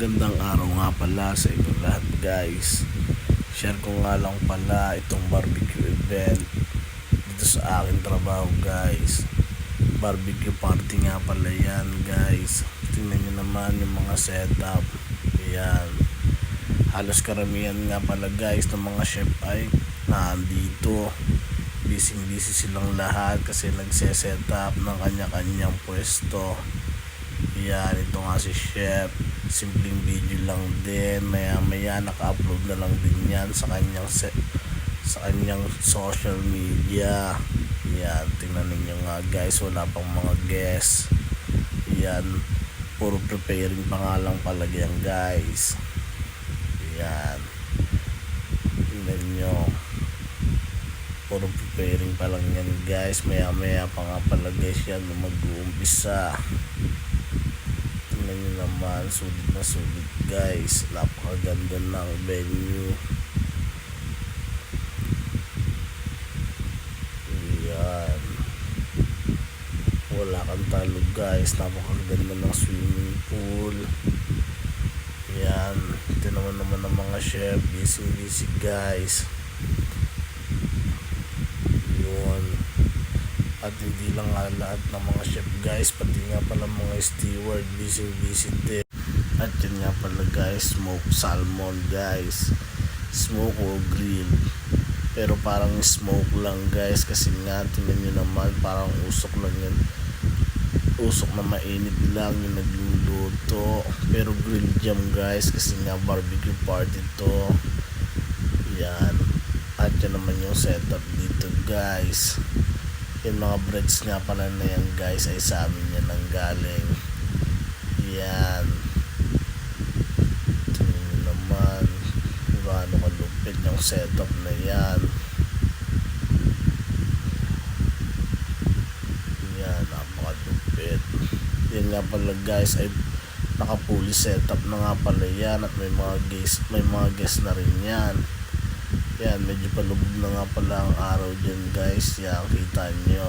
Magandang araw nga pala sa inyo lahat guys. Share ko nga lang pala itong barbecue event dito sa aking trabaho guys. Barbecue party nga pala yan guys. Tingnan nyo naman yung mga setup. Ayan. Halos karamihan nga pala guys ng mga chef ay nandito. Busy silang lahat kasi nagse-setup ng kanya-kanyang pwesto. Yan, ito nga si chef. Simpleng video lang din. Maya naka-upload na lang din yan sa kanyang social media. Yan, tingnan ninyo nga guys, wala pang mga guests. Yan, puro preparing pa nga lang pala yan guys. Yan, tingnan nyo, puro preparing pa lang yan guys. Maya pa nga pala guys yan mag-uumpisa. Tingnan nyo naman, sulit na sulit guys. Napakaganda ng venue. Yan, wala kang talo guys. Napakaganda ng swimming pool. Yan, ito naman ng mga chef. Busy guys. At hindi lang nga lahat ng mga chef guys, pati nga pala mga steward busy din. At yun nga pala guys, smoked salmon guys, smoke or grill, pero parang smoke lang guys kasi nga tingnan nyo naman, parang usok lang yan, usok na mainit lang yung nagluluto. Pero grill jam guys kasi nga barbecue party to. Yan, at yun naman yung setup dito guys. Yung mga breads nga pala na yan guys ay sa amin yan ang galing. Yan, tingnan naman gaano kalupit yung setup na yan. Yan, napakalupit. Yan nga pala guys ay naka-fully setup na nga pala yan. At may mga guest na rin yan. Yan, medyo palubog na nga pala ang araw dyan guys. Yan, kita nyo.